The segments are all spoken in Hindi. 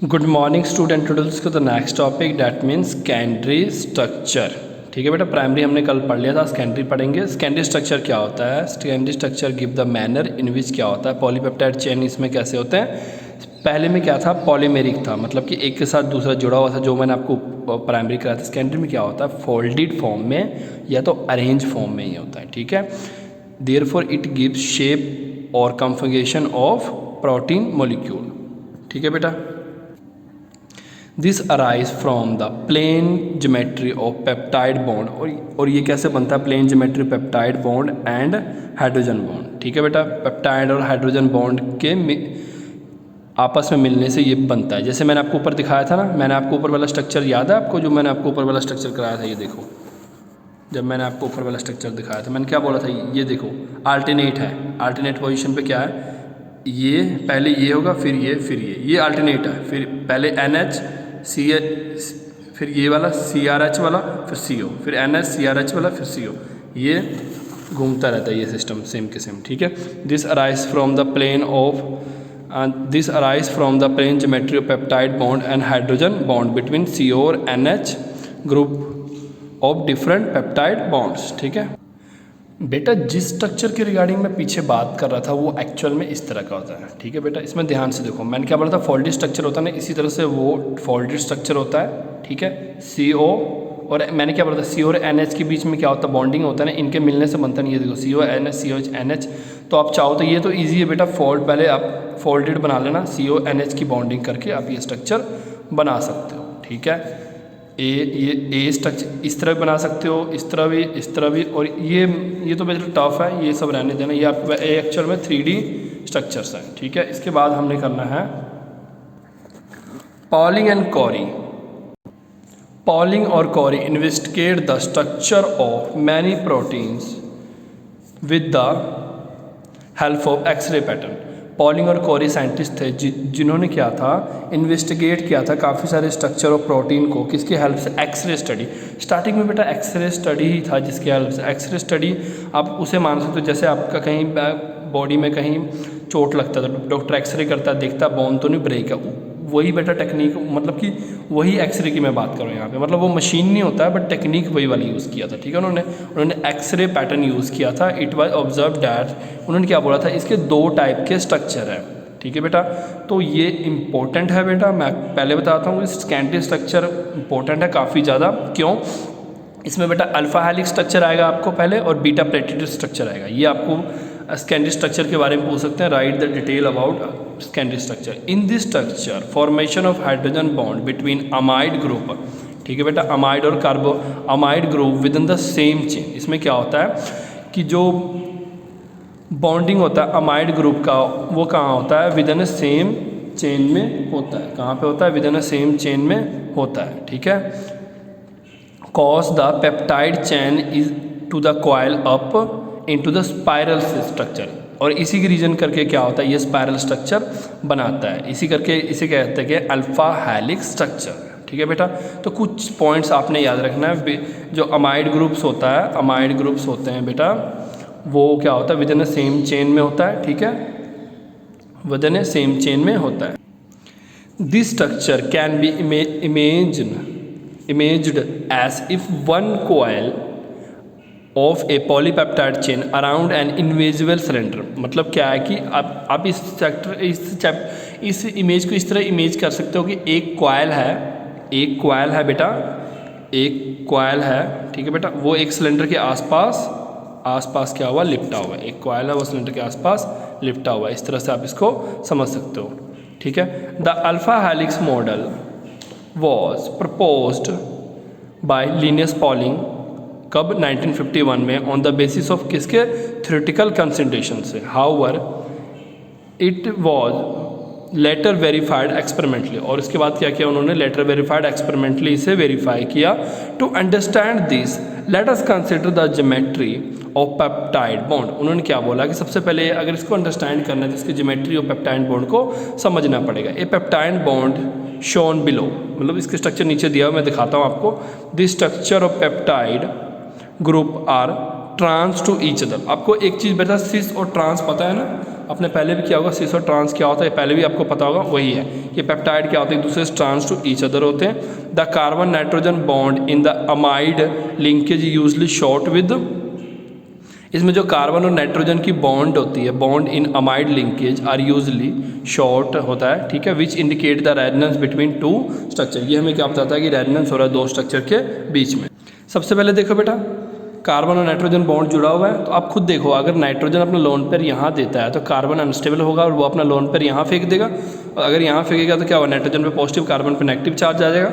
Good morning student, today discuss the next topic that means secondary structure. ठीक है बेटा, प्राइमरी हमने कल पढ़ लिया था, सेकेंडरी पढ़ेंगे। सेकेंडरी स्ट्रक्चर क्या होता है, secondary structure give the manner in which क्या होता है, पॉलीपेप्टाइड चेन इसमें कैसे होते हैं। पहले में क्या था, पॉलीमेरिक था, मतलब कि एक के साथ दूसरा जुड़ा हुआ था, जो मैंने आपको प्राइमरी कराया था। सेकेंडरी में क्या होता है, फोल्डेड फॉर्म में या तो अरेंज फॉर्म में ही होता है। ठीक है, देयरफॉर इट गिव्स शेप और कॉन्फ़िगरेशन ऑफ प्रोटीन मॉलिक्यूल। ठीक है बेटा, this arise from the plane geometry of peptide bond. और ये कैसे बनता है, plane geometry peptide bond and hydrogen bond. ठीक है बेटा, पेप्टाइड और हाइड्रोजन बॉन्ड के आपस में मिलने से ये बनता है। जैसे मैंने आपको ऊपर दिखाया था ना, मैंने आपको ऊपर वाला स्ट्रक्चर याद है आपको, जो मैंने आपको ऊपर वाला स्ट्रक्चर कराया था, ये देखो। जब मैंने आपको ऊपर वाला स्ट्रक्चर दिखाया था, मैंने क्या बोला था, ये देखो अल्टरनेट है। अल्टरनेट पोजीशन पे क्या है, ये पहले ये होगा, फिर ये अल्टरनेट है। फिर पहले NH सी, फिर ये वाला CRH वाला, फिर CO, फिर NH CRH वाला, फिर CO। ये घूमता रहता है ये सिस्टम सेम के सेम। ठीक है, this arise from the plane geometry of peptide bond and hydrogen bond between CO और NH group of different peptide bonds. ठीक है बेटा, जिस स्ट्रक्चर के रिगार्डिंग मैं पीछे बात कर रहा था वो एक्चुअल में इस तरह का होता है। ठीक है बेटा, इसमें ध्यान से देखो, मैंने क्या बोला था, फोल्डेड स्ट्रक्चर होता है ना, इसी तरह से वो फोल्डेड स्ट्रक्चर होता है। ठीक है, CO और मैंने क्या बोला था, CO और NH के बीच में क्या होता है, बॉन्डिंग होता है ना, इनके मिलने से बनता नहीं। ये देखो CO NH COH NH। तो आप चाहो तो ये तो ईजी है बेटा, पहले आप फोल्डेड बना लेना, CO NH की बॉन्डिंग करके आप ये स्ट्रक्चर बना सकते हो। ठीक है, ये स्ट्रक्चर इस तरह भी बना सकते हो, इस तरह भी। और ये तो बेटा टफ है, ये सब रहने देना। ये आप एक्चुअल में 3D स्ट्रक्चर्स हैं। ठीक है, इसके बाद हमने करना है पॉलिंग एंड कॉरी। पॉलिंग और Corey investigate the structure of many proteins with the help of x ray pattern. Pauling और कॉरी साइंटिस्ट थे जिन्होंने क्या था, इन्वेस्टिगेट किया था काफ़ी सारे स्ट्रक्चर ऑफ प्रोटीन को, किसके हेल्प से, एक्सरे स्टडी। स्टार्टिंग में बेटा एक्सरे स्टडी ही था जिसके हेल्प से। एक्सरे स्टडी आप उसे मान सकते हो, जैसे आपका कहीं बॉडी में कहीं चोट लगता है तो डॉक्टर एक्सरे करता है, देखता बोन तो नहीं ब्रेक है। वही बेटा टेक्निक, मतलब कि वही एक्सरे की मैं बात कर रहा हूँ यहाँ पे। मतलब वो मशीन नहीं होता है, बट टेक्निक वही वाली यूज़ किया था। ठीक है, उन्होंने एक्सरे पैटर्न यूज़ किया था। इट वाज ऑब्जर्व डैट, उन्होंने क्या बोला था, इसके 2 टाइप के स्ट्रक्चर है। ठीक है बेटा, तो ये इंपॉर्टेंट है बेटा, मैं पहले बताता हूँ। सेकेंडरी स्ट्रक्चर इंपॉर्टेंट है काफ़ी ज़्यादा। क्यों, इसमें बेटा अल्फा हेलिक्स स्ट्रक्चर आएगा आपको पहले, और बीटा प्लेटेटेड स्ट्रक्चर आएगा। ये आपको सेकेंडरी स्ट्रक्चर के बारे में पूछ सकते हैं। Right the detail about secondary structure. In this structure formation of hydrogen bond between amide group. ठीक है बेटा, अमाइड और amide group with in the same chain. इसमें क्या होता है कि जो बॉन्डिंग होता है अमाइड ग्रुप का, वो कहाँ होता है, with in a same chain में होता है। कहाँ पे होता है, with in a same chain में होता है। ठीक है, cause the peptide chain is to the coil up into the spiral structure। और इसी के रीजन करके क्या होता है, ये स्पायरल स्ट्रक्चर बनाता है। इसी करके इसे कहते हैं कि अल्फा हेलिक्स स्ट्रक्चर। ठीक है बेटा, तो कुछ पॉइंट्स आपने याद रखना है। जो अमाइड ग्रुप्स होता है, अमाइड ग्रुप्स होते हैं बेटा, वो क्या होता है, with in a same chain में होता है। ठीक है, with in a same chain में होता है। This structure can be imaged as if one coil of a polypeptide chain around an invisible cylinder। मतलब क्या है कि आप इस इमेज को इस तरह इमेज कर सकते हो कि एक कॉयल है बेटा, एक कॉयल है। ठीक है बेटा, वो एक सिलेंडर के आसपास क्या हुआ, लिपटा हुआ है। एक कॉयल है, वो सिलेंडर के आसपास लिपटा हुआ है। इस तरह से आप इसको समझ सकते हो। ठीक है, the alpha helix model was proposed by Linus Pauling कब, 1951 में, ऑन द बेसिस ऑफ किसके, थ्योरेटिकल कंसिडरेशन से। However it was later verified experimentally. और इसके बाद क्या किया उन्होंने, लेटर वेरीफाइड एक्सपेरिमेंटली इसे वेरीफाई किया। To understand this let us consider the geometry of peptide bond. उन्होंने क्या बोला कि सबसे पहले अगर इसको अंडरस्टैंड करना है तो इसकी ज्योमेट्री ऑफ पेप्टाइड बॉन्ड को समझना पड़ेगा। ए पेप्टाइड बॉन्ड शोन बिलो, मतलब इसके स्ट्रक्चर नीचे दिया हुआ, मैं दिखाता हूँ आपको। This structure of peptide group are trans to each other. आपको एक चीज़ बेटा, सिस और ट्रांस पता है ना, आपने पहले भी किया होगा, सिस और ट्रांस क्या होता है पहले भी आपको पता होगा, वही है। ये पेप्टाइड क्या होते हैं, एक दूसरे से ट्रांस टू ईच अदर होते हैं। The carbon nitrogen bond in the amide linkage usually short with, इसमें जो कार्बन और नाइट्रोजन की बॉन्ड होती है, bond in amide linkage are usually short होता है, ठीक है, which indicate the resonance between two structure. ये हमें क्या बताता है कि रेजोनेंस हो रहा है दो स्ट्रक्चर के बीच में। सबसे पहले देखो बेटा, कार्बन और नाइट्रोजन बॉन्ड जुड़ा हुआ है, तो आप खुद देखो, अगर नाइट्रोजन अपना लोन पेयर यहाँ देता है तो कार्बन अनस्टेबल होगा और वो अपना लोन पेयर यहाँ फेंक देगा, और अगर यहाँ फेंकेगा तो क्या होगा, नाइट्रोजन पे पॉजिटिव, कार्बन पे नेगेटिव चार्ज आ जाएगा,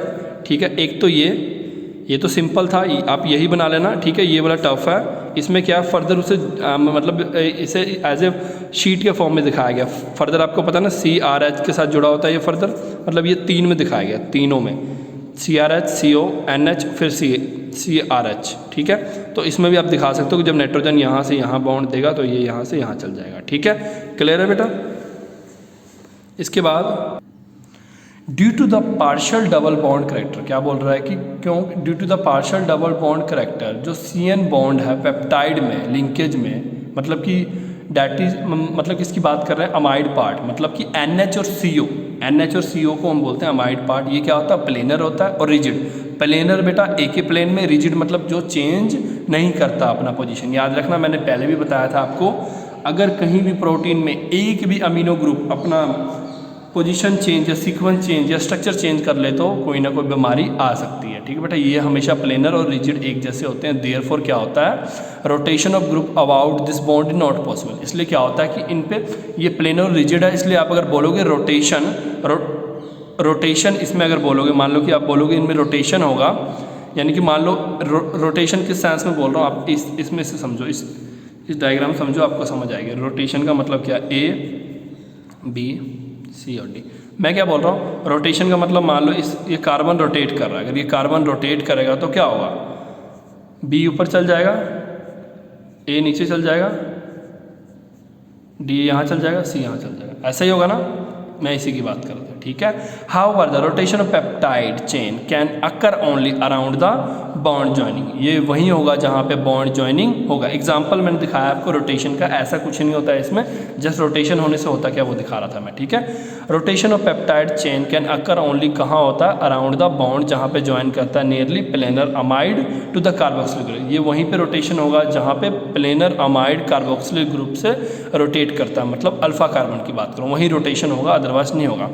ठीक है। एक तो ये तो सिंपल था, आप यही बना लेना, ठीक है। ये वाला टफ है, इसमें क्या फर्दर उसे मतलब इसे एज ए शीट के फॉर्म में दिखाया गया। फर्दर आपको पता ना CRH के साथ जुड़ा होता है ये फर्दर, मतलब ये 3 में दिखाया गया, तीनों में CRH, CO, NH फिर CRH, ठीक है। तो इसमें भी आप दिखा सकते हो कि जब नाइट्रोजन यहाँ से यहाँ बॉन्ड देगा तो ये यहाँ से यहाँ चल जाएगा, ठीक है। क्लियर है बेटा। इसके बाद due to the partial double bond character, क्या बोल रहा है कि क्यों, due to the partial double bond character, जो CN बॉन्ड है पेप्टाइड में लिंकेज में, मतलब कि डैट इज मतलब किसकी बात कर रहे हैं, अमाइड पार्ट, मतलब कि NH और CO को हम बोलते हैं अमाइड पार्ट। ये क्या होता है, प्लेनर होता है और रिजिड। प्लेनर बेटा एक ही प्लेन में, रिजिड मतलब जो चेंज नहीं करता अपना पोजीशन। याद रखना, मैंने पहले भी बताया था आपको, अगर कहीं भी प्रोटीन में एक भी अमीनो ग्रुप अपना पोजीशन चेंज या सीक्वेंस चेंज या स्ट्रक्चर चेंज कर ले तो कोई ना कोई बीमारी आ सकती है, ठीक है बेटा। ये हमेशा प्लेनर और रिजिड एक जैसे होते हैं, देयरफॉर क्या होता है, rotation of group about this bond is not possible. इसलिए क्या होता है कि इन पे ये प्लेनर और रिजिड है, इसलिए आप अगर बोलोगे रोटेशन इसमें अगर बोलोगे, मान लो कि आप बोलोगे इनमें रोटेशन होगा, यानी कि मान लो रोटेशन किस सेंस में बोल रहा हूँ, आप इसमें से समझो, इस डायग्राम समझो, आपको समझ आएगी। रोटेशन का मतलब क्या, A, B, C और D। मैं क्या बोल रहा हूँ, रोटेशन का मतलब मान लो ये कार्बन रोटेट कर रहा है, अगर ये कार्बन रोटेट करेगा तो क्या होगा, B ऊपर चल जाएगा, A नीचे चल जाएगा, D यहाँ चल जाएगा, C यहाँ चल जाएगा, ऐसा ही होगा ना, मैं इसी की बात कर रहा था, ठीक है। However the rotation of peptide chain can occur only around the bond joining, ये वहीं होगा जहाँ पे बॉन्ड ज्वाइनिंग होगा। एग्जाम्पल मैंने दिखाया आपको रोटेशन का, ऐसा कुछ नहीं होता है इसमें, जस्ट रोटेशन होने से होता क्या वो दिखा रहा था मैं, ठीक है। Rotation of peptide chain can occur only कहाँ होता है, अराउंड द बॉन्ड, जहाँ पे ज्वाइन करता है nearly planar amide to the carboxylic group, ये वहीं पे रोटेशन होगा जहाँ पे प्लेनर अमाइड कार्बोक्सिलिक ग्रुप से रोटेट करता है, मतलब अल्फा कार्बन की बात करूँ, वहीं रोटेशन होगा, अदरवाइज नहीं होगा।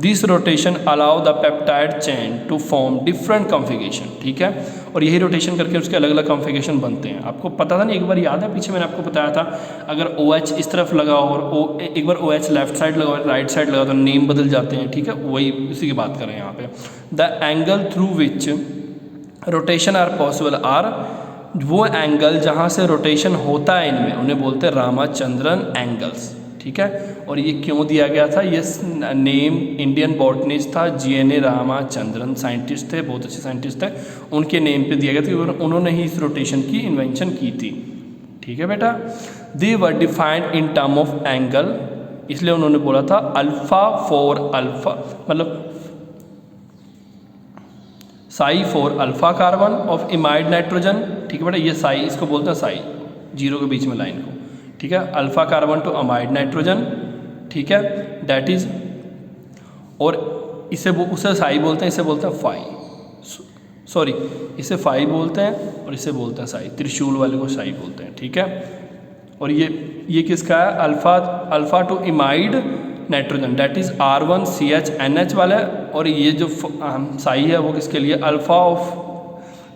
This rotation allow the peptide chain to form different configuration, ठीक है। और यही रोटेशन करके उसके अलग अलग कॉन्फ़िगरेशन बनते हैं। आपको पता था ना, एक बार याद है पीछे मैंने आपको बताया था, अगर OH इस तरफ लगा और एक बार OH लेफ्ट साइड लगा और राइट साइड लगा तो नेम बदल जाते हैं, ठीक है। वही उसी की बात कर रहे हैं यहाँ पे। The angle through which rotation are possible are, वो एंगल जहाँ से रोटेशन होता है इनमें उन्हें बोलते हैं रामाचंद्रन एंगल्स, ठीक है। और ये क्यों दिया गया था, ये नेम इंडियन बॉटनिस्ट था GNA रामाचंद्रन, साइंटिस्ट थे, बहुत अच्छे साइंटिस्ट थे, उनके नेम पे दिया गया था, उन्होंने ही इस रोटेशन की इन्वेंशन की थी, ठीक है बेटा। They were defined in term of angle, इसलिए उन्होंने बोला था अल्फा फॉर अल्फा, मतलब psi for alpha carbon of imide nitrogen, ठीक है बेटा। ये साई, इसको बोलते हैं साई, जीरो के बीच में लाइन को, ठीक है, alpha carbon to amide nitrogen, ठीक है, दैट इज, और उसे साई बोलते हैं, इसे बोलते हैं फाई, सॉरी इसे फाई बोलते हैं और इसे बोलते हैं साई, त्रिशूल वाले को साई बोलते हैं, ठीक है। और ये किसका है, alpha to imide nitrogen, that is R1CH NH वाला है, और ये जो साई है वो किसके लिए, अल्फा ऑफ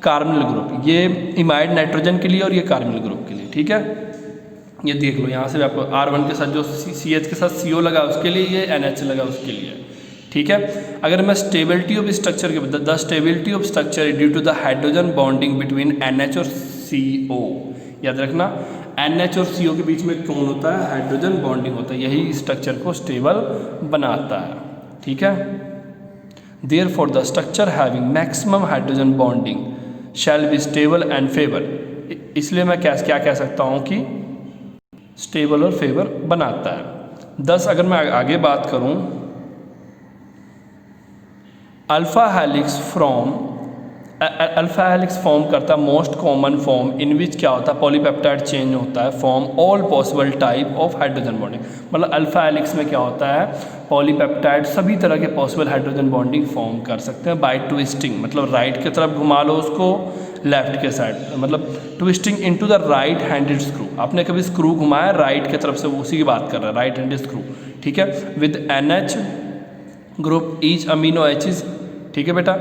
कार्बनिल ग्रुप, ये इमाइड नाइट्रोजन के लिए और ये कार्बनिल ग्रुप के लिए, ठीक है। ये देख लो यहाँ से भी आपको R1 के साथ जो CH के साथ CO लगा उसके लिए, ये NH लगा उसके लिए, ठीक है। अगर मैं स्टेबिलिटी ऑफ स्ट्रक्चर के the stability of structure due to the hydrogen bonding between NH और CO, याद रखना NH और CO के बीच में कौन होता है, हाइड्रोजन बॉन्डिंग होता है, यही स्ट्रक्चर को स्टेबल बनाता है, ठीक है। Therefore the structure having maximum hydrogen bonding shall be stable and favour, इसलिए मैं क्या कह सकता हूँ कि स्टेबल और फेवर बनाता है। 10 अगर मैं आगे बात करूं, alpha helix from alpha helix form करता है most common form in which क्या होता है पॉलीपेप्टाइड चेंज होता है form all possible type of hydrogen bonding. मतलब अल्फा हेलिक्स में क्या होता है पॉलीपेप्टाइड सभी तरह के पॉसिबल हाइड्रोजन बॉन्डिंग फॉर्म कर सकते हैं बाय ट्विस्टिंग, मतलब राइट की तरफ घुमा लो उसको, लेफ्ट के साइड मतलब twisting into the right handed screw. आपने कभी स्क्रू घुमाया राइट की तरफ से, उसी की बात कर रहा है, राइट हैंडेड स्क्रू, ठीक है, with NH group each amino एचिज, ठीक है बेटा,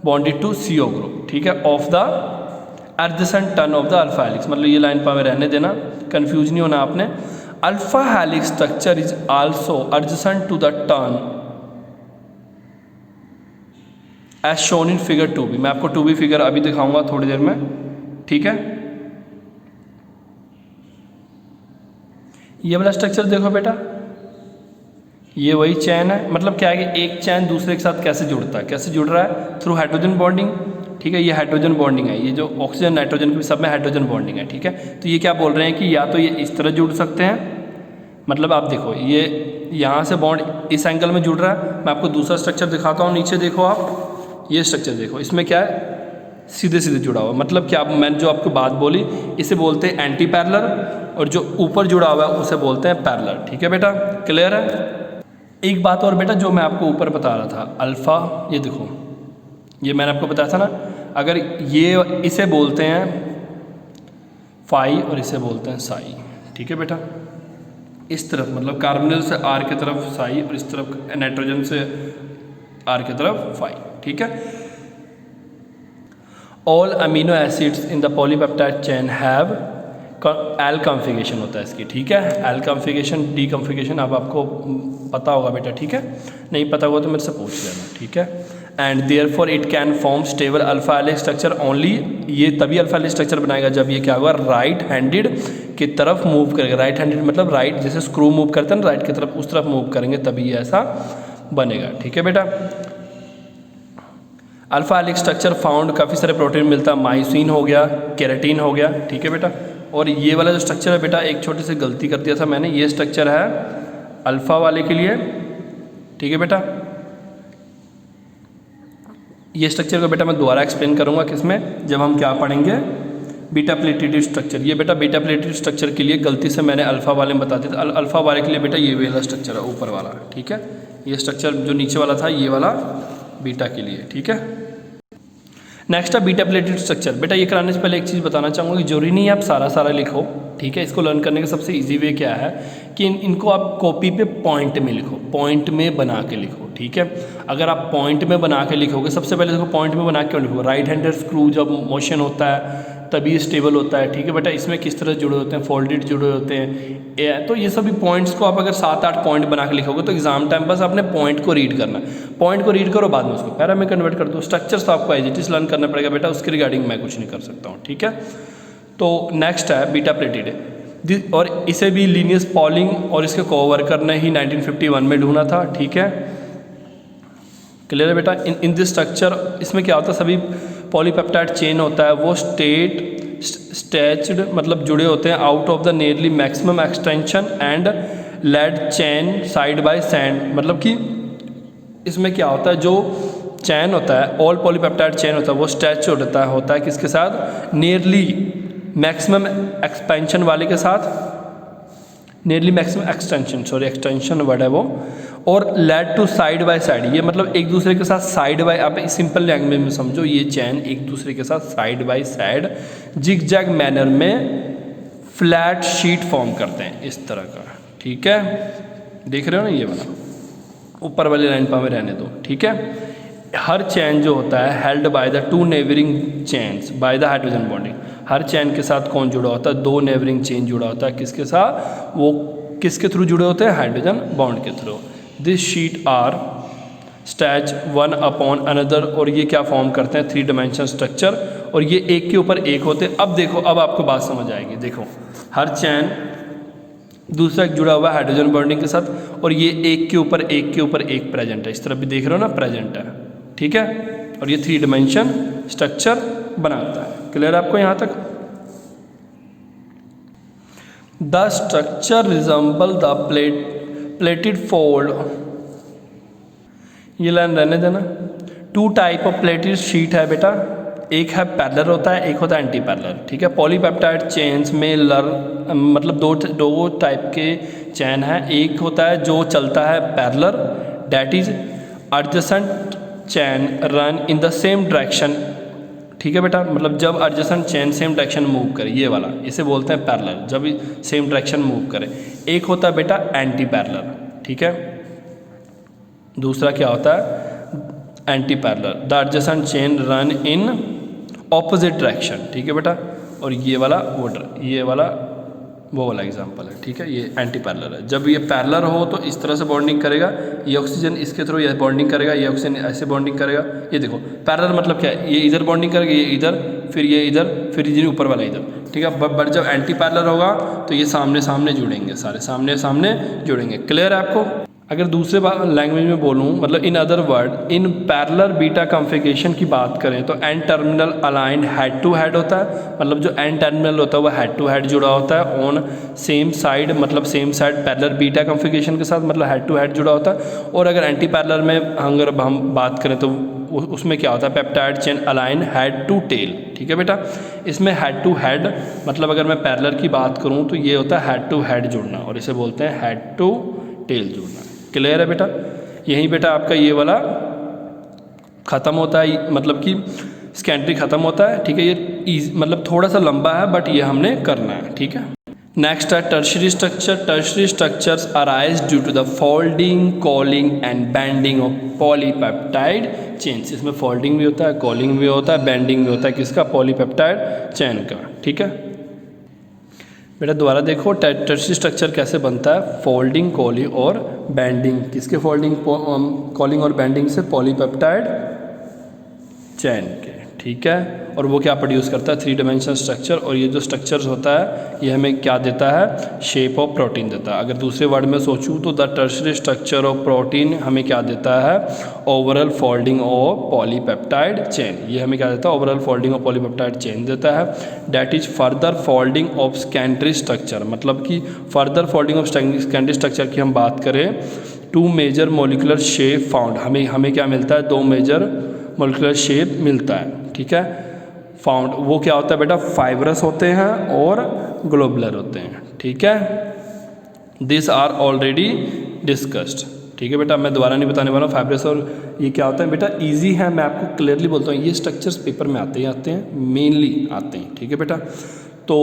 बॉन्डेड टू CO ग्रुप, ठीक है, of the adjacent turn of the alpha helix. मतलब ये लाइन पर रहने देना, कंफ्यूज नहीं होना आपने। Alpha helix structure is also adjacent to the turn as shown in figure 2B। मैं आपको 2B फिगर अभी दिखाऊंगा थोड़ी देर में, ठीक है। ये वाला स्ट्रक्चर देखो बेटा, ये वही चैन है। मतलब क्या है कि एक चैन दूसरे के साथ कैसे जुड़ता है, कैसे जुड़ रहा है थ्रू हाइड्रोजन बॉन्डिंग, ठीक है। ये हाइड्रोजन बॉन्डिंग है, ये जो ऑक्सीजन नाइट्रोजन के सब में हाइड्रोजन बॉन्डिंग है, ठीक है। तो ये क्या बोल रहे हैं कि या तो ये इस तरह जुड़ सकते हैं, मतलब आप देखो ये यहाँ से बॉन्ड इस एंगल में जुड़ रहा है। मैं आपको दूसरा स्ट्रक्चर दिखाता हूँ, नीचे देखो आप, ये स्ट्रक्चर देखो, इसमें क्या है सीधे सीधे जुड़ा हुआ। मतलब क्या, मैंने जो आपको बात बोली इसे बोलते हैं एंटी पैरेलल, और जो ऊपर जुड़ा हुआ है उसे बोलते हैं पैरेलल, ठीक है बेटा, क्लियर है। एक बात और बेटा जो मैं आपको ऊपर बता रहा था, अल्फ़ा, ये देखो, ये मैंने आपको बताया था ना, अगर ये इसे बोलते हैं फाई और इसे बोलते हैं साई, ठीक है बेटा। इस तरफ मतलब कार्बोनिल से R की तरफ साई और इस तरफ नाइट्रोजन से R की तरफ फाई, ठीक है। All amino acids in the polypeptide chain have L configuration होता है इसकी, ठीक है। एल कॉन्फ़िगरेशन, डी कॉन्फ़िगरेशन अब आपको पता होगा बेटा, ठीक है। नहीं पता होगा तो मेरे से पूछ लेना, ठीक है। And therefore it can form stable alpha helix structure only, ये तभी अल्फा हेलिक्स स्ट्रक्चर बनाएगा जब ये क्या होगा राइट हैंडेड की तरफ मूव करेगा। राइट हैंडेड मतलब राइट, जैसे स्क्रू मूव करते हैं ना राइट की तरफ, उस तरफ मूव करेंगे तभी ये ऐसा बनेगा, ठीक है बेटा। अल्फा हेलिक्स स्ट्रक्चर फाउंड काफ़ी सारे प्रोटीन मिलता है, मायोसिन हो गया, केराटिन हो गया, ठीक है बेटा। और ये वाला जो स्ट्रक्चर है बेटा, एक छोटी सी गलती कर दिया था मैंने, ये स्ट्रक्चर है अल्फ़ा वाले के लिए, ठीक है बेटा। ये स्ट्रक्चर को बेटा मैं दोबारा एक्सप्लेन करूँगा किसमें, जब हम क्या पढ़ेंगे बीटा प्लेटेड स्ट्रक्चर। ये बेटा बीटा प्लेटेड स्ट्रक्चर के लिए गलती से मैंने अल्फ़ा वाले में बता दिया था। अल्फ़ा वाले के लिए बेटा ये वाला स्ट्रक्चर है ऊपर वाला, ठीक है। ये स्ट्रक्चर जो नीचे वाला था ये वाला बीटा के लिए, ठीक है। नेक्स्ट है बीटा प्लेटेड स्ट्रक्चर। बेटा ये कराने से पहले एक चीज़ बताना चाहूँगा कि जरूरी नहीं है आप सारा सारा लिखो, ठीक है। इसको लर्न करने का सबसे इजी वे क्या है कि इनको आप कॉपी पे पॉइंट में लिखो, पॉइंट में बना के लिखो, ठीक है। अगर आप पॉइंट में बना के लिखोगे, सबसे पहले देखो पॉइंट में बना के क्यों लिखोगे, राइट हैंडेड स्क्रू जब मोशन होता है तभी स्टेबल होता है, ठीक है बेटा। इसमें किस तरह जुड़े होते हैं, फोल्डेड जुड़े होते हैं, तो ये सभी पॉइंट्स को आप अगर 7-8 पॉइंट बना के लिखोगे तो एग्जाम टाइम बस आपने पॉइंट को रीड करना है, पॉइंट को रीड करो, बाद में उसको पैरा में कन्वर्ट कर दो। स्ट्रक्चर्स तो आपको एज इट इज लर्न करना पड़ेगा बेटा, उसके रिगार्डिंग मैं कुछ नहीं कर सकता हूँ, ठीक है। तो नेक्स्ट है बीटा प्लेटेड, और इसे भी लिनियस पॉलिंग और इसके कोवर्कर ने ही 1951 में ढूंढा था, ठीक है, क्लियर है बेटा। इन दिस स्ट्रक्चर, इसमें क्या होता है सभी पॉलीपेप्टाइड चेन होता है वो स्ट्रेच्ड मतलब जुड़े होते हैं out of the nearly maximum extension and laid chain side by side. मतलब कि इसमें क्या होता है, जो चैन होता है, ऑल पॉलीपेप्टाइड चेन होता है वो स्ट्रेच होता है किसके साथ, नियरली मैक्सिमम एक्सपेंशन वाले के साथ, नियरली मैक्सिमम एक्सटेंशन वर्ड है वो, और laid to side by side. ये मतलब एक दूसरे के साथ साइड बाय, आप सिंपल लैंग्वेज में समझो, ये चैन एक दूसरे के साथ side by side zigzag manner में फ्लैट शीट फॉर्म करते हैं इस तरह का, ठीक है। देख रहे हो ना, ये वाला ऊपर वाली लाइन पर हमें रहने दो, ठीक है। हर चैन जो होता है held by the 2 neighboring chains by the hydrogen bonding. हर चैन के साथ कौन जुड़ा होता है, 2 नेबरिंग चेन जुड़ा होता है, किसके साथ, वो किसके थ्रू जुड़े होते हैं, हाइड्रोजन बॉन्ड के through. This sheet are stacked one upon another, और ये क्या फॉर्म करते हैं, 3 डायमेंशन स्ट्रक्चर, और ये एक के ऊपर एक होते हैं। अब देखो, अब आपको बात समझ आएगी। देखो हर चैन दूसरा जुड़ा हुआ है हाइड्रोजन बॉन्डिंग के साथ, और ये एक के ऊपर एक प्रेजेंट है, इस तरफ भी देख रहे हो ना, प्रेजेंट है, ठीक है। और ये 3 डायमेंशन स्ट्रक्चर बनाता है, क्लियर आपको यहाँ तक। The structure resemble the pleated fold, ये लाइन रहने देना, two type of pleated sheet है बेटा, एक है पैरेलल होता है, एक होता है एंटी पैरेलल, ठीक है। पॉलीपेप्टाइड चेन्स में मतलब दो टाइप के चैन है, एक होता है जो चलता है parallel, that is adjacent chain run in the same direction, ठीक है बेटा। मतलब जब एडजेसेंट चैन सेम डायरेक्शन मूव करे, ये वाला इसे बोलते हैं पैरेलल, जब सेम डायरेक्शन मूव करे। एक होता है बेटा एंटी पैरेलल, ठीक है। दूसरा क्या होता है anti parallel, the adjacent chain run in opposite direction, ठीक है बेटा। और ये वाला वो वाला एग्जांपल है, ठीक है। ये एंटी पैरेलल है, जब ये पैरेलल हो तो इस तरह से बॉन्डिंग करेगा, ये ऑक्सीजन इसके थ्रू ये बॉन्डिंग करेगा, ये ऑक्सीजन ऐसे बॉन्डिंग करेगा। ये देखो पैरेलल मतलब क्या है, ये इधर बॉन्डिंग करेगा, ये इधर, फिर ये इधर, फिर ये ऊपर वाला इधर, ठीक है। बट जब एंटी पैरेलल होगा तो ये सामने सामने जुड़ेंगे, सारे सामने सामने जुड़ेंगे। क्लियर है आपको? अगर दूसरे लैंग्वेज में बोलूँ, मतलब in other word, in parallel beta configuration की बात करें तो N terminal aligned head to head होता है, मतलब जो एन टर्मिनल होता है वो हेड टू हेड जुड़ा होता है ऑन सेम साइड, मतलब same side parallel beta configuration के साथ, मतलब हेड टू हेड जुड़ा होता है। और अगर एंटी पैरेलल में अगर हम बात करें तो उसमें क्या होता है peptide chain align head to tail, ठीक है बेटा। इसमें हेड टू हेड मतलब अगर मैं पैरेलल की बात करूँ तो ये होता है हेड टू हेड जुड़ना, और इसे बोलते हैं हेड टू टेल जुड़ना। क्लियर है बेटा? यहीं बेटा आपका ये वाला ख़त्म होता है, मतलब कि स्कैंट्री ख़त्म होता है, ठीक है। ये मतलब थोड़ा सा लंबा है बट ये हमने करना है, ठीक है। नेक्स्ट है tertiary structure. Tertiary structures arise due to the folding, coiling and bending of polypeptide chains. इसमें फोल्डिंग भी होता है, कॉलिंग भी होता है, बैंडिंग भी होता है, किसका? पॉलीपेप्टाइड चेन का, ठीक है बेटा। दोबारा देखो टर्शियरी स्ट्रक्चर कैसे बनता है, फोल्डिंग, कॉलिंग और बैंडिंग। किसके फोल्डिंग, कॉलिंग और बैंडिंग से? पॉलीपेप्टाइड चेन के, ठीक है। और वो क्या प्रोड्यूस करता है? 3 डायमेंशनल स्ट्रक्चर। और ये जो स्ट्रक्चर्स होता है ये हमें क्या देता है? शेप ऑफ प्रोटीन देता है। अगर दूसरे वर्ड में सोचूं तो the tertiary structure of protein हमें क्या देता है? Overall folding of polypeptide chain. ये हमें क्या देता है? Overall folding of polypeptide chain देता है। That is further folding of secondary structure, मतलब कि further folding of secondary structure की हम बात करें, 2 मेजर मोलिकुलर शेप फाउंड। हमें क्या मिलता है? 2 मेजर मोलिकुलर शेप मिलता है, ठीक है। फाउंड वो क्या होता है बेटा? फाइब्रस होते हैं और ग्लोबुलर होते हैं, ठीक है। दिस आर ऑलरेडी डिस्कस्ड, ठीक है बेटा। मैं दोबारा नहीं बताने वाला हूँ फाइब्रस और ये क्या होता है बेटा। इजी है, मैं आपको क्लियरली बोलता हूँ, ये स्ट्रक्चर्स पेपर में आते हैं, मेनली आते हैं, ठीक है बेटा। तो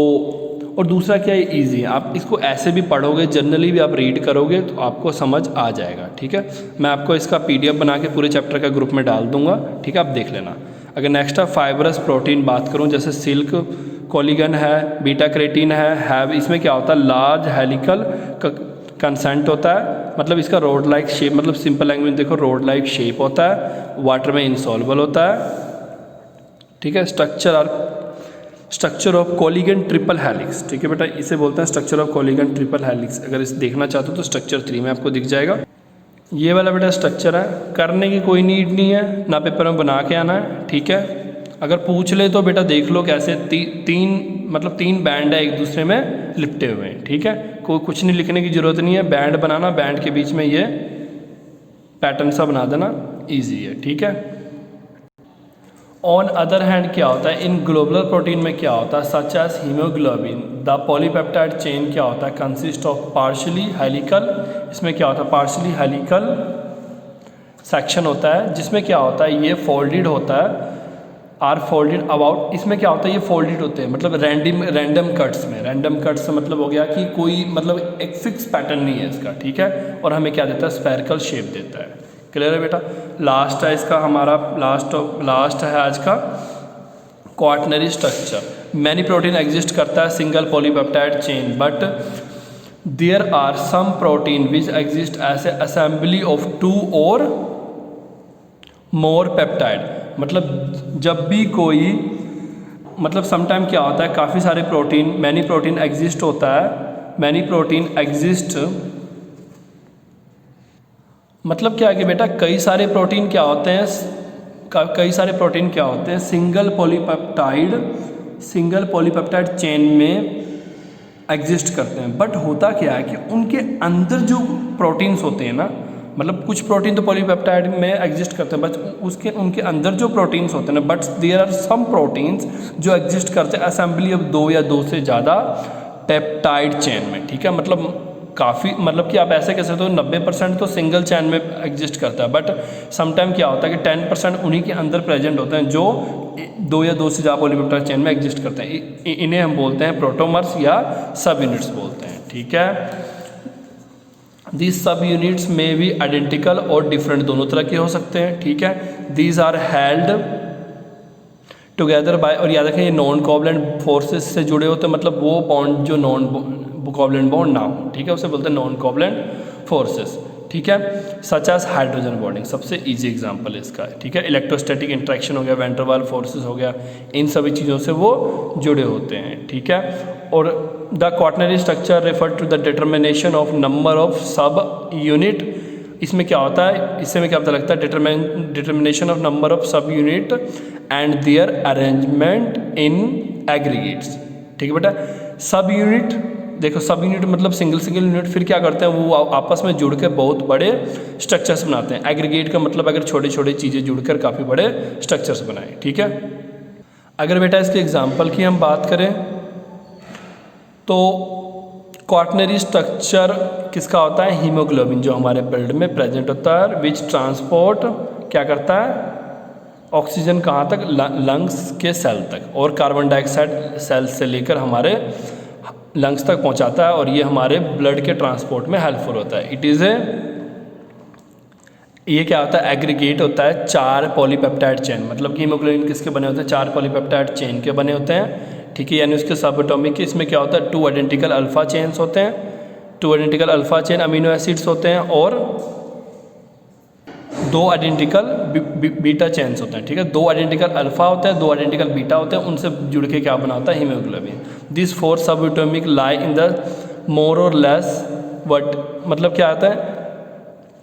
और दूसरा क्या है, ईजी है, आप इसको ऐसे भी पढ़ोगे, जनरली भी आप रीड करोगे तो आपको समझ आ जाएगा, ठीक है। मैं आपको इसका PDF बना के पूरे चैप्टर का ग्रुप में डाल दूंगा, ठीक है, आप देख लेना। अगर नेक्स्ट है फाइब्रस प्रोटीन बात करूं, जैसे सिल्क, कोलिगन है, बीटा कैरोटीन है, इसमें क्या होता है? लार्ज हेलिकल कंसेंट होता है, मतलब इसका रोड लाइक शेप, मतलब सिंपल लैंग्वेज देखो, रोड लाइक शेप होता है, वाटर में इंसॉल्युबल होता है, ठीक है। स्ट्रक्चर ऑफ कोलिगन ट्रिपल हेलिक्स, ठीक है बेटा, इसे बोलते हैं स्ट्रक्चर ऑफ कोलिगन ट्रिपल हेलिक्स। अगर इसे देखना चाहते हो तो स्ट्रक्चर 3 में आपको दिख जाएगा। ये वाला बेटा स्ट्रक्चर है, करने की कोई नीड नहीं है, ना पेपर में बना के आना है, ठीक है। अगर पूछ ले तो बेटा देख लो कैसे, 3 बैंड है एक दूसरे में लिपटे हुए हैं, ठीक है। कोई कुछ नहीं लिखने की जरूरत नहीं है, बैंड बनाना, बैंड के बीच में ये पैटर्न सा बना देना, ईजी है, ठीक है। ऑन अदर हैंड क्या होता है, इन ग्लोबुलर प्रोटीन में क्या होता है, such as haemoglobin, the polypeptide chain क्या होता है? कंसिस्ट ऑफ पार्शियली हेलिकल, इसमें क्या होता है? पार्शियली हेलिकल सेक्शन होता है, जिसमें क्या होता है? ये फोल्डेड होता है, आर फोल्डेड अबाउट। इसमें क्या होता है? ये फोल्डेड होते हैं, मतलब रैंडम कट्स में। रैंडम कट्स से मतलब हो गया कि कोई मतलब एक फिक्स पैटर्न नहीं है इसका, ठीक है। और हमें क्या देता है? स्फेरिकल शेप देता है। क्लियर है बेटा? लास्ट है इसका हमारा, लास्ट है आज का quaternary structure. Many protein exist करता है single polypeptide chain, but there are some protein which exist as a assembly of 2 और मोर पेप्टाइड। मतलब जब भी कोई, मतलब समटाइम क्या होता है, काफ़ी सारे प्रोटीन, मैनी प्रोटीन एग्जिस्ट होता है, मैनी प्रोटीन एग्जिस्ट मतलब क्या है कि बेटा कई सारे प्रोटीन क्या होते हैं, सिंगल पॉलीपेप्टाइड चेन में एग्जिस्ट करते हैं। बट होता क्या है कि उनके अंदर जो प्रोटीन्स होते हैं ना, मतलब कुछ प्रोटीन तो पॉलीपेप्टाइड में एग्जिस्ट करते हैं, बट उसके उनके अंदर जो प्रोटीन्स होते हैं, but there are some proteins जो एग्जिस्ट करते हैं असेंबली ऑफ 2 या 2 से ज़्यादा पेप्टाइड चेन में, ठीक है। मतलब काफ़ी, मतलब कि आप ऐसे कह सकते हो 90% तो सिंगल चैन में एग्जिस्ट करता है, बट समटाइम क्या होता है कि 10% उन्हीं के अंदर प्रेजेंट होते हैं जो 2 या 2 से ज़्यादा पॉलीपेप्टाइड चेन में एग्जिस्ट करते हैं। इन्हें हम बोलते हैं प्रोटोमर्स या सब यूनिट्स बोलते हैं, ठीक है। दीज सब यूनिट्स में भी आइडेंटिकल और डिफरेंट दोनों तरह के हो सकते हैं, ठीक है। These are held together by, और याद रखें ये नॉन कोवलेंट फोर्सेस से जुड़े होते हैं, मतलब वो बॉन्ड जो नॉन कोवलेंट बॉन्ड ना हो, ठीक है, उसे बोलते हैं नॉन कोवलेंट फोर्सेस, ठीक है। सच एज हाइड्रोजन बॉन्डिंग सबसे इजी एग्जांपल है इसका, ठीक है। इलेक्ट्रोस्टैटिक इंट्रैक्शन हो गया, वैन डर वाल्स फोर्सेस हो गया, इन सभी चीज़ों से वो जुड़े होते हैं, ठीक है। और the quaternary structure refer to the determination of number of subunit, इसमें क्या होता है, इससे में क्या पता लगता है, determination of number of subunit and their arrangement in aggregates, ठीक है बेटा। सब यूनिट, देखो सब यूनिट मतलब सिंगल यूनिट, फिर क्या करते हैं वो आपस में जुड़ के बहुत बड़े स्ट्रक्चर्स बनाते हैं। एग्रीगेट का मतलब अगर छोटे छोटे चीज़ें जुड़कर काफ़ी बड़े स्ट्रक्चर्स बनाए, ठीक है। अगर बेटा इसके एग्जांपल की हम बात करें तो क्वाटरनरी स्ट्रक्चर किसका होता है, हीमोग्लोबिन जो हमारे ब्लड में प्रेजेंट होता है, विच ट्रांसपोर्ट क्या करता है, ऑक्सीजन कहाँ तक, लंग्स के सेल तक, और कार्बन डाइऑक्साइड सेल से लेकर हमारे लंग्स तक पहुंचाता है, और ये हमारे ब्लड के ट्रांसपोर्ट में हेल्पफुल होता है। इट इज़ ये क्या होता है, एग्रीगेट होता है 4 पॉलीपेप्टाइड चेन, मतलब कि हीमोग्लोबिन किसके बने होते हैं, 4 पॉलीपेप्टाइड चेन के बने होते हैं, ठीक है, यानी उसके सब एटॉमिक के। इसमें क्या होता है, 2 आइडेंटिकल अल्फा चेन्स होते हैं, 2 identical alpha chain amino acids होते हैं, और 2 आइडेंटिकल बीटा चेन्स होते हैं, ठीक है। 2 आइडेंटिकल अल्फा होते हैं, 2 आइडेंटिकल बीटा होते हैं, उनसे जुड़ के क्या बनाता है, हीमोग्लोबिन। दिस 4 सब atomic lie in the more और लेस वट, मतलब क्या आता है,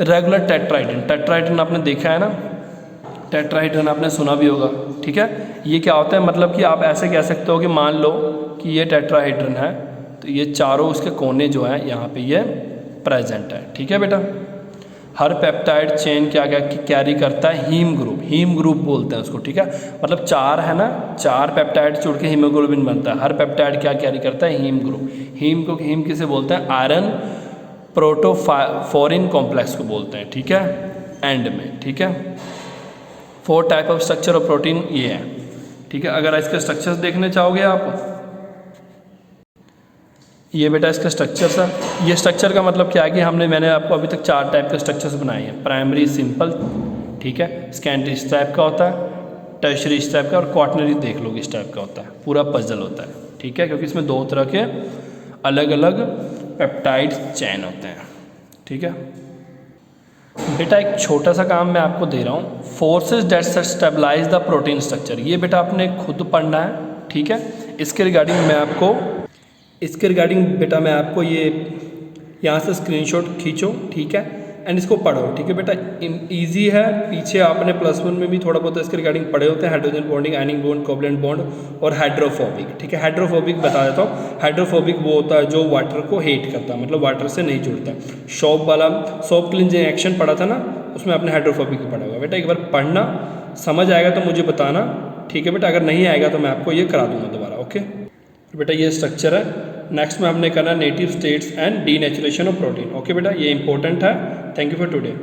रेगुलर टेट्राहाइड्रन। टेट्राहाइड्रन आपने देखा है ना, टेट्राहाइड्रन आपने सुना भी होगा, ठीक है। ये क्या होता है, मतलब कि आप ऐसे कह सकते हो कि मान लो कि ये टेट्राहाइड्रन है, तो ये चारों उसके कोने जो हैं यहाँ पे ये प्रेजेंट है, ठीक है बेटा। हर पेप्टाइड चेन क्या क्या कैरी करता है, हीम ग्रुप बोलते हैं उसको, ठीक है। मतलब 4 है ना, 4 पेप्टाइड जुड़ के हीमोग्लोबिन बनता है, हर पेप्टाइड क्या कैरी करता है, हीम ग्रुप। हीम किसे बोलते हैं, आयरन प्रोटोफॉरिन कॉम्प्लेक्स को बोलते हैं, ठीक है, एंड में, ठीक है। 4 type of structure of protein ये है, ठीक है। अगर इसके स्ट्रक्चर्स देखने चाहोगे आप, ये बेटा इसका स्ट्रक्चर है। ये स्ट्रक्चर का मतलब क्या है कि मैंने आपको अभी तक 4 टाइप के स्ट्रक्चर्स बनाए हैं। प्राइमरी सिंपल, ठीक है, सेकेंडरी इस टाइप का होता है, टर्शियरी इस टाइप का, और क्वाटरनरी देख लो इस टाइप का होता है, पूरा पजल होता है, ठीक है, क्योंकि इसमें 2 तरह के अलग अलग पेप्टाइड चैन होते हैं, ठीक है। बेटा एक छोटा सा काम मैं आपको दे रहा हूँ, forces that stabilise the protein structure, ये बेटा आपने खुद पढ़ना है, ठीक है। इसके रिगार्डिंग बेटा मैं आपको ये यहाँ से स्क्रीनशॉट खींचो, ठीक है, एंड इसको पढ़ो, ठीक है बेटा। इजी है, पीछे आपने +1 में भी थोड़ा बहुत इसके रिगार्डिंग पढ़े होते हैं, hydrogen bonding, ionic bond, covalent bond और हाइड्रोफोबिक, ठीक है। हाइड्रोफोबिक बता देता हूँ, हाइड्रोफोबिक वो होता है जो वाटर को हेट करता है, मतलब वाटर से नहीं जुड़ता। सॉफ्ट क्लींजिंग एक्शन पढ़ा था ना, उसमें आपने हाइड्रोफोबिक पढ़ा होगा बेटा। एक बार पढ़ना, समझ आएगा तो मुझे बताना, ठीक है बेटा। अगर नहीं आएगा तो मैं आपको ये करा दूंगा दोबारा, ओके बेटा। ये स्ट्रक्चर है। नेक्स्ट में हमने करना native states and denaturation of protein, okay बेटा, ये इंपॉर्टेंट है। Thank you for today.